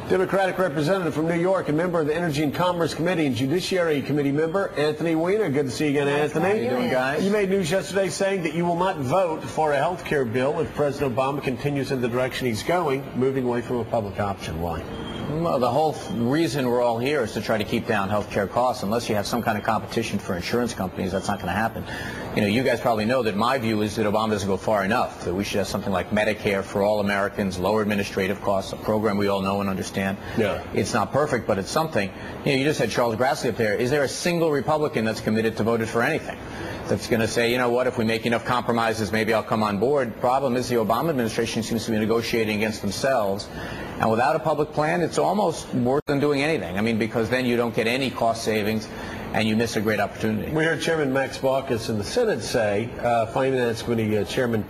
Democratic representative from New York, a member of the Energy and Commerce Committee and Judiciary Committee member, Anthony Weiner. Good to see you again, Anthony. How you doing, guys? You made news yesterday saying that you will not vote for a health care bill if President Obama continues in the direction he's going, moving away from a public option. Why? Well, the whole reason we're all here is to try to keep down health care costs. Unless you have some kind of competition for insurance companies, that's not going to happen. You know, you guys probably know that my view is that Obama doesn't go far enough, that we should have something like Medicare for all Americans, lower administrative costs, a program we all know and understand. Yeah. It's not perfect, but it's something. You know, you just had Charles Grassley up there. Is there a single Republican that's committed to vote for anything? That's going to say, you know what, if we make enough compromises, maybe I'll come on board. Problem is the Obama administration seems to be negotiating against themselves. And without a public plan, it's almost worse than doing anything. I mean, because then you don't get any cost savings and you miss a great opportunity. We heard Chairman Max Baucus in the Senate say, Finance Committee Chairman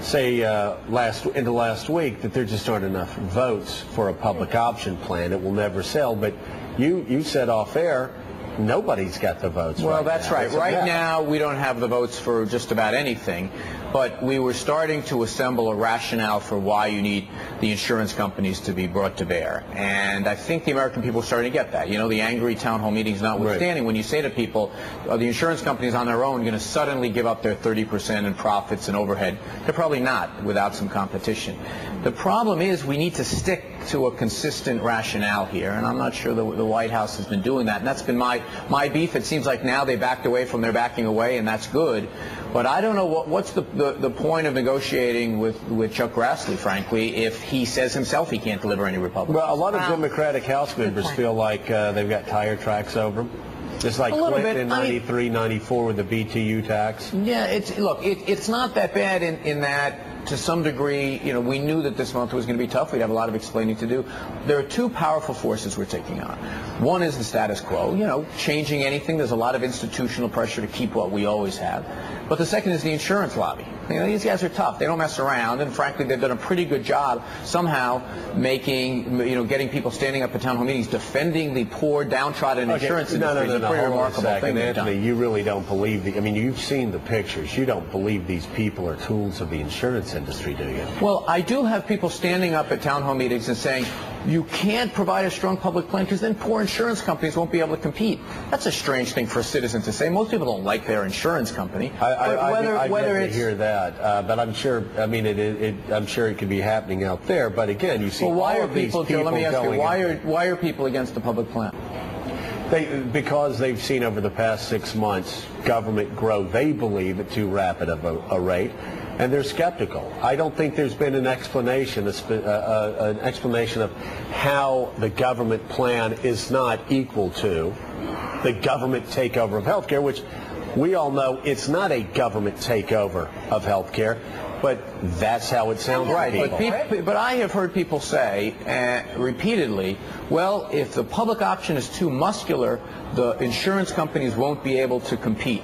say last week that there just aren't enough votes for a public option plan. It will never sell. But you said off air, nobody's got the votes. Well, that's right. Right now, we don't have the votes for just about anything, but we were starting to assemble a rationale for why you need the insurance companies to be brought to bear. And I think the American people are starting to get that. You know, the angry town hall meetings notwithstanding, when you say to people, the insurance companies on their own are going to suddenly give up their 30% in profits and overhead. They're probably not without some competition. The problem is we need to stick to a consistent rationale here, and I'm not sure the White House has been doing that. And that's been my beef. It seems like now they backed away from their backing away, and that's good. But I don't know what's the point of negotiating with Chuck Grassley, frankly, if he says himself he can't deliver any Republicans. Well, a lot of Democratic House members feel like they've got tire tracks over them. Just like Clinton in 93, 94 with the BTU tax. Yeah, it's not that bad in that, to some degree, you know, we knew that this month was going to be tough. We'd have a lot of explaining to do. There are two powerful forces we're taking on. One is the status quo, you know, changing anything. There's a lot of institutional pressure to keep what we always have. But the second is the insurance lobby. You know, these guys are tough. They don't mess around, and frankly, they've done a pretty good job somehow getting people standing up at town hall meetings, defending the poor, downtrodden insurance industry. It's a pretty remarkable thing. Anthony, you really don't believe I mean, you've seen the pictures. You don't believe these people are tools of the insurance industry, do you? Well, I do have people standing up at town hall meetings and saying, you can't provide a strong public plan because then poor insurance companies won't be able to compete. That's a strange thing for a citizen to say. Most people don't like their insurance company. I hear that, but I'm sure. I mean, I'm sure it could be happening out there. But again, you see, well, why are people? Joe, let me ask you, why are people against the public plan? Because they've seen over the past 6 months government grow, they believe, at too rapid of a rate, and they're skeptical. I don't think there's been an explanation of how the government plan is not equal to the government takeover of healthcare, which we all know it's not a government takeover of healthcare. But that's how it sounds right. to people. But I have heard people say repeatedly, well, if the public option is too muscular, the insurance companies won't be able to compete.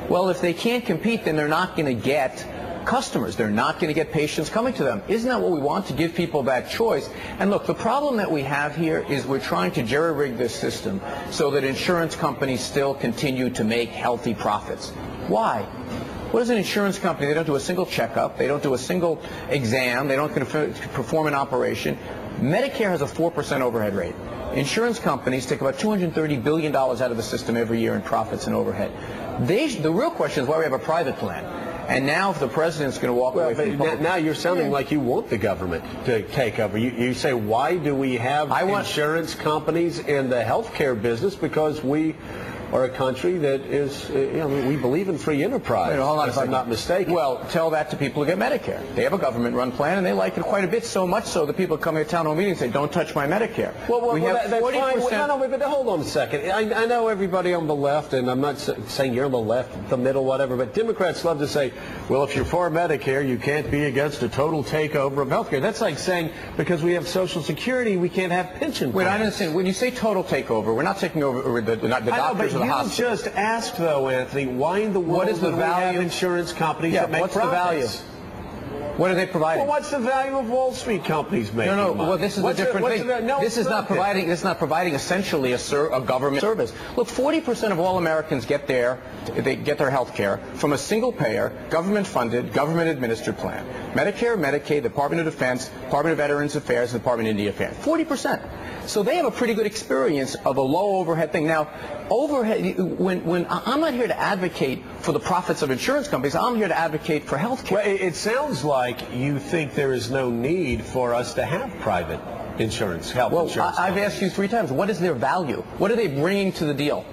Well, if they can't compete, then they're not going to get customers. They're not going to get patients coming to them. Isn't that what we want, to give people that choice? And look, the problem that we have here is we're trying to jerry-rig this system so that insurance companies still continue to make healthy profits. Why? What is an insurance company? They don't do a single checkup. They don't do a single exam. They don't perform an operation. Medicare has a 4% overhead rate. Insurance companies take about $230 billion out of the system every year in profits and overhead. The real question is why we have a private plan. And now if the president's going to walk away from now you're sounding like you want the government to take over. You say, why do we have insurance companies in the healthcare business? Because we are a country that is, we believe in free enterprise, if I'm not mistaken. Well, tell that to people who get Medicare. They have a government-run plan, and they like it quite a bit, so much so that people coming to town hall meetings say, don't touch my Medicare. Well, that's fine. No, but hold on a second. I know everybody on the left, and I'm not saying you're on the left, the middle, whatever, but Democrats love to say, well, if you're for Medicare, you can't be against a total takeover of healthcare. That's like saying, because we have Social Security, we can't have pension plans. Wait, I understand. When you say total takeover, we're not taking over the doctors of the hospital. You just asked, though, Anthony, why in the world do we have insurance companies that make profits? What's the value? What are they providing? Well, what's the value of Wall Street companies making No, money? well, this is a different thing. This is not providing essentially a government service. Look, 40% of all Americans get their health care from a single payer, government-funded, government-administered plan. Medicare, Medicaid, Department of Defense, Department of Veterans Affairs, and Department of Indian Affairs. 40%. So they have a pretty good experience of a low overhead thing. Now, overhead, when I'm not here to advocate for the profits of insurance companies, I'm here to advocate for health care. Well, it sounds like you think there is no need for us to have private insurance, health insurance. I've asked you 3 times, what is their value? What are they bringing to the deal?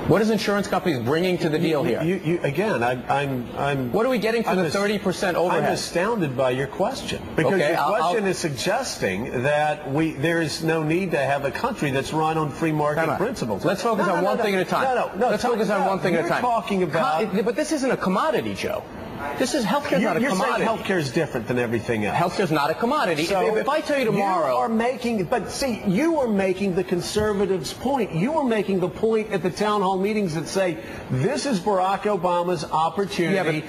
What is insurance companies bringing to the deal here? Again, I'm. What are we getting for the 30% overhead? I'm astounded by your question because your question is suggesting that there is no need to have a country that's run on free market principles. Let's focus on one thing at a time. Let's focus on one thing at a time. You're talking about, but this isn't a commodity, Joe. This is healthcare, not a commodity. You're saying healthcare is different than everything else. Healthcare is not a commodity. So if I tell you tomorrow, you are making. But see, you are making the conservatives' point. You are making the point at the town hall meetings that say this is Barack Obama's opportunity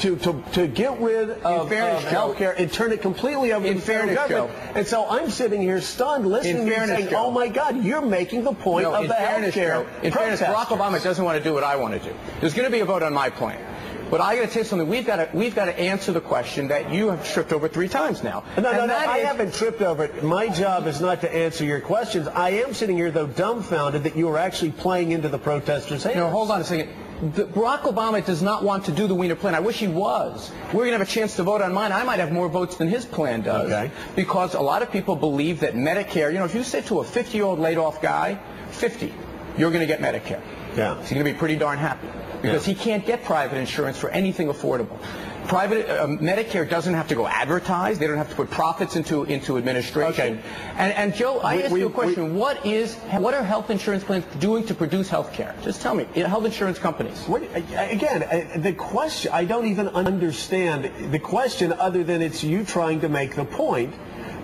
to get rid of healthcare and turn it completely over to the federal government. And so I'm sitting here stunned, listening and saying, "Oh my God, you're making the point of the healthcare." In fairness, Barack Obama doesn't want to do what I want to do. There's going to be a vote on my plan. But I got to tell you something. We've got to answer the question that you have tripped over 3 times now. No, I haven't tripped over it. My job is not to answer your questions. I am sitting here, though, dumbfounded that you are actually playing into the protesters' hands. No, hold on a second. Barack Obama does not want to do the Wiener plan. I wish he was. We're going to have a chance to vote on mine. I might have more votes than his plan does. Okay. Because a lot of people believe that Medicare, if you say to a 50-year-old laid-off guy, 50, you're going to get Medicare. Yeah. He's going to be pretty darn happy. Because he can't get private insurance for anything affordable. Private Medicare doesn't have to go advertise. They don't have to put profits into administration. Okay. And Joe, I ask you a question. What are health insurance plans doing to produce health care? Just tell me. Health insurance companies. Again, the question, I don't even understand the question other than it's you trying to make the point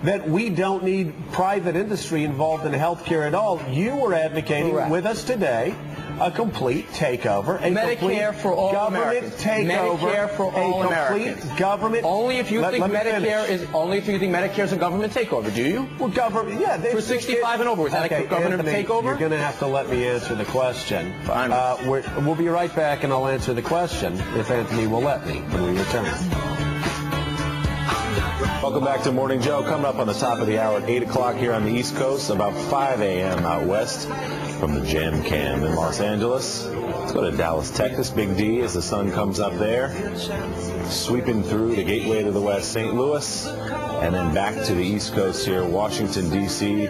that we don't need private industry involved in health care at all. You were advocating with us today a complete takeover, Medicare for all Americans. Medicare for all Americans. Government. Only if you think Medicare is a government takeover. Do you? Well, government. Yeah. For 65 and over, is that a government takeover? You're going to have to let me answer the question. Fine. We'll be right back, and I'll answer the question if Anthony will let me when we return. Welcome back to Morning Joe. Coming up on the top of the hour at 8 o'clock here on the East Coast, about 5 a.m. out west from the Jam Cam in Los Angeles. Let's go to Dallas, Texas. Big D as the sun comes up there, sweeping through the gateway to the west, St. Louis, and then back to the East Coast here, Washington, D.C.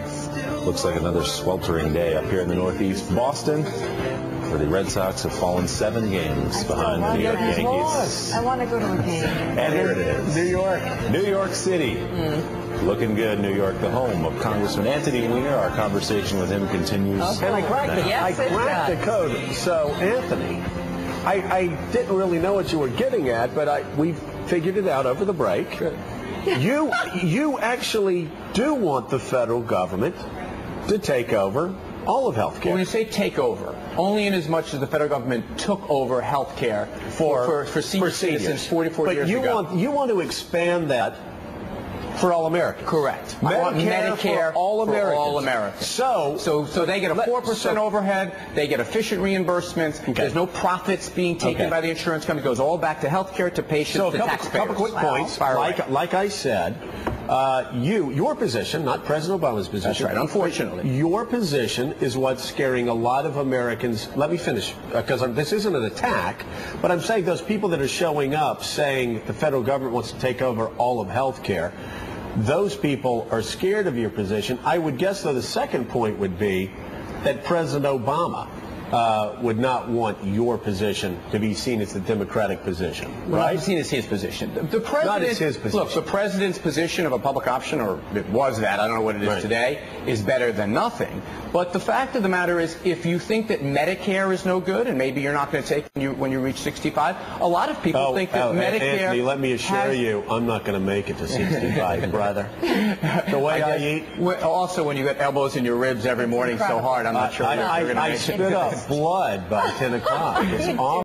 Looks like another sweltering day up here in the Northeast. Boston, where the Red Sox have fallen 7 games behind the New York Yankees. I want to go to a game. And here it is. New York City. Looking good, New York, the home of Congressman Anthony Weiner. Our conversation with him continues. Okay. And I cracked the code. So, Anthony, I didn't really know what you were getting at, but we figured it out over the break. You actually do want the federal government to take over all of health care. When you say take over, only in as much as the federal government took over health care for senior citizens 44 years ago. But you want to expand that for all Americans. Correct. I want Medicare for all Americans. So they get a 4% overhead. They get efficient reimbursements. Okay. There's no profits being taken by the insurance company. It goes all back to health care, to patients, to taxpayers. So a couple quick points. Like I said, your position, not President Obama's position. That's right, unfortunately. Your position is what's scaring a lot of Americans. Let me finish, because this isn't an attack, but I'm saying those people that are showing up saying the federal government wants to take over all of health care, those people are scared of your position. I would guess, though, the second point would be that President Obama would not want your position to be seen as the Democratic position, right? Not seen as his position. The president, not as his position. Look, the president's position of a public option, or it was that, I don't know what it is today, is better than nothing. But the fact of the matter is, if you think that Medicare is no good, and maybe you're not going to take when you reach 65, a lot of people think that Medicare... Anthony, let me assure you, I'm not going to make it to 65, brother. The way I eat... Also, when you get elbows in your ribs every morning so hard, I'm not sure you're going to make it. I spit up blood by 10 o'clock. It's awful.